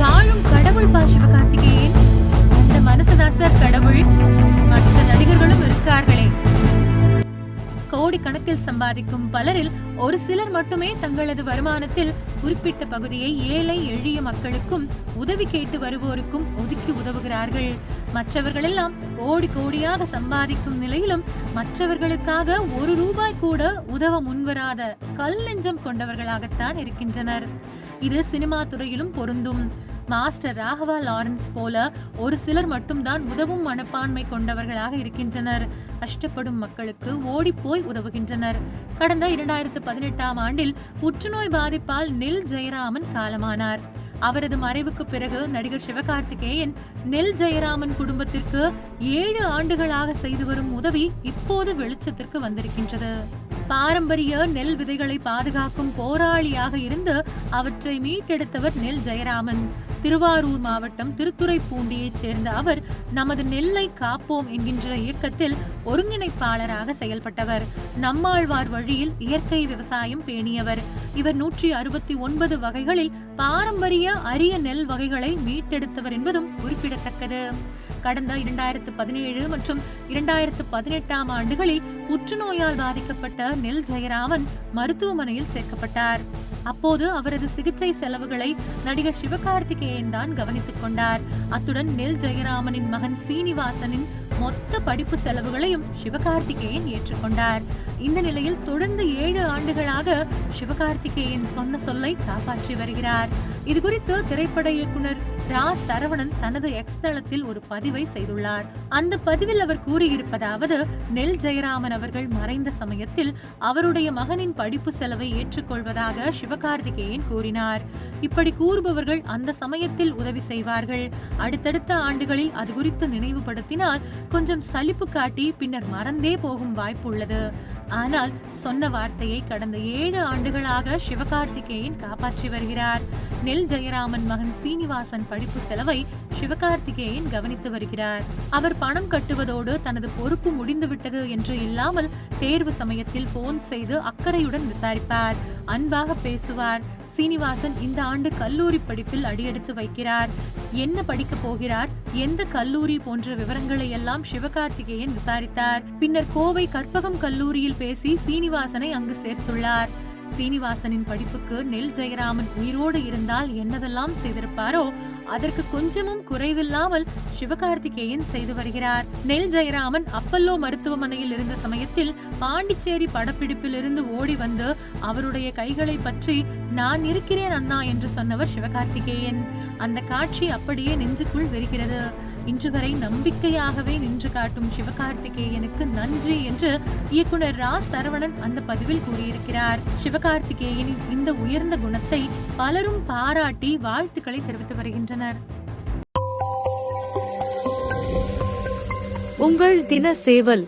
வாழும் கடவுள் பா சிவகார்த்திகேயன். அந்த மனசுதான் சார் கடவுள். மற்ற நடிகர்களும் இருக்கார்களே. கோடிக்கணக்கில் சம்பாதிக்கும் பலரில் ஒரு சிலர் மட்டுமே தங்களது வருமானத்தில் குறிப்பிட்ட பகுதியை ஏழை எளிய மக்களுக்கும் உதவி கேட்டு வருவோருக்கும் ஒதுக்கி உதவுகிறார்கள். மற்றவர்களெல்லாம் கோடி கோடியாக சம்பாதிக்கும் நிலையிலும் மற்றவர்களுக்காக ஒரு ரூபாய் கூட உதவ முன்வராத கல் நெஞ்சம் கொண்டவர்களாகத்தான் இருக்கின்றனர். இது சினிமா துறையிலும் பொருந்தும். மாஸ்டர் ராகவா லாரன்ஸ் போல ஒரு சிலர் மட்டும்தான் உதவும் மனப்பான்மை கொண்டவர்களாக இருக்கின்றனர். கஷ்டப்படும் மக்களுக்கு ஓடிப்போய் உதவுகின்றனர். கடந்த 2018ஆம் ஆண்டில் புற்றுநோய் பாதிப்பால் நெல் ஜெயராமன் காலமானார். அவரது மறைவுக்கு பிறகு நடிகர் சிவகார்த்திகேயன் நெல் ஜெயராமன் குடும்பத்திற்கு 7 ஆண்டுகளாக செய்து வரும் உதவி இப்போது வெளிச்சத்திற்கு வந்திருக்கின்றது. பாரம்பரிய நெல் விதைகளை பாதுகாக்கும் போராளியாக இருந்து அவற்றை மீட்டெடுத்தவர் நெல் ஜெயராமன். திருவாரூர் மாவட்டம் திருத்துறைப்பூண்டியைச் சேர்ந்த அவர் நமது நெல்லை காப்போம் என்கின்ற இயக்கத்தில் ஒருங்கிணைப்பாளராக செயல்பட்டவர். நம்மாழ்வார் வழியில் இயற்கை விவசாயம் பேணியவர். இவர் 169 வகைகளில் பாரம்பரிய அரிய நெல் வகைகளை மீட்டெடுத்தவர் என்பதும் குறிப்பிடத்தக்கது. கடந்த 2017 மற்றும் 2018ஆம் ஆண்டுகளில் புற்றுநோயால் பாதிக்கப்பட்ட நெல் ஜெயராமன் மருத்துவமனையில் சேர்க்கப்பட்டார். அப்போது அவரது சிகிச்சை செலவுகளை நடிகர் சிவகார்த்திகேயன் தான் கவனித்துக் கொண்டார். அத்துடன் நெல் ஜெயராமனின் மகன் சீனிவாசனின் மொத்த படிப்பு செலவுகளையும் சிவகார்த்திகேயன் ஏற்றுக்கொண்டார். இந்த நிலையில் தொடர்ந்து 7 ஆண்டுகளாக சிவகார்த்திகேயன் சொன்ன சொல்லை காப்பாற்றி வருகிறார். இது குறித்து திரைப்பட இயக்குனர் ரா சரவணன் தனது எக்ஸ் தளத்தில் ஒரு பதிவை செய்துள்ளார். அந்த பதிவில் அவர் கூறியிருப்பதாவது: நெல் ஜெயராமன் அவர்கள் மறைந்த சமயத்தில் அவருடைய மகனின் படிப்பு செலவை ஏற்றுக்கொள்வதாக சிவகார்த்திகேயன் கூறினார். இப்படி கூறுபவர்கள் அந்த சமயத்தில் உதவி செய்வார்கள். அடுத்தடுத்த ஆண்டுகளில் அது குறித்து நினைவுபடுத்தினால் கொஞ்சம் சலிப்பு காட்டி பின்னர் மறந்தே போகும் வாய்ப்பு உள்ளது. ஆனால் சொன்ன வார்த்தையை கடந்த 7 ஆண்டுகளாக சிவகார்த்திகேயன் காப்பாற்றி வருகிறார். நெல் ஜெயராமன் மகன் சீனிவாசன் படிப்பு செலவை சிவகார்த்திகேயன் கவனித்து வருகிறார். அவர் பணம் கட்டுவதோடு தனது பொறுப்பு முடிந்துவிட்டது என்று இல்லாமல் தேர்வு சமயத்தில் போன் செய்து அக்கறையுடன் விசாரிப்பார், அன்பாக பேசுவார். சீனிவாசன் இந்த ஆண்டு கல்லூரி படிப்பில் அடியெடுத்து வைக்கிறார். என்ன படிக்க போகிறார், எந்த கல்லூரி போன்ற விவரங்களை எல்லாம் சிவகார்த்திகேயன் விசாரித்தார். பின்னர் கோவை கற்பகம் கல்லூரியில் பேசி சீனிவாசனை அங்கு சேர்த்துள்ளார். சீனிவாசனின் படிப்புக்கு நெல் ஜெயராமன் உயிரோடு இருந்தால் என்னவெல்லாம் செய்திருப்பாரோ அதற்கு கொஞ்சமும் குறைவில்லாமல் சிவகார்த்திகேயன் செய்து வருகிறார். நெல் ஜெயராமன் அப்பல்லோ மருத்துவமனையில் இருந்த சமயத்தில் பாண்டிச்சேரி படப்பிடிப்பில் இருந்து ஓடி வந்து அவருடைய கைகளை பற்றி நான் இருக்கிறேன் அண்ணா என்று சொன்னவர் சிவகார்த்திகேயன். அந்த காட்சி அப்படியே நெஞ்சுக்குள் வெறுகிறது. இன்று வரை நம்பிக்கையாகவே நின்று காட்டும் சிவகார்த்திகேயனுக்கு நன்றி என்று இயக்குனர் ரா சரவணன் அந்த பதிவில் கூறியிருக்கிறார். சிவகார்த்திகேயனின் இந்த உயர்ந்த குணத்தை பலரும் பாராட்டி வாழ்த்துக்களை தெரிவித்து வருகின்றனர். உங்கள் தின சேவல்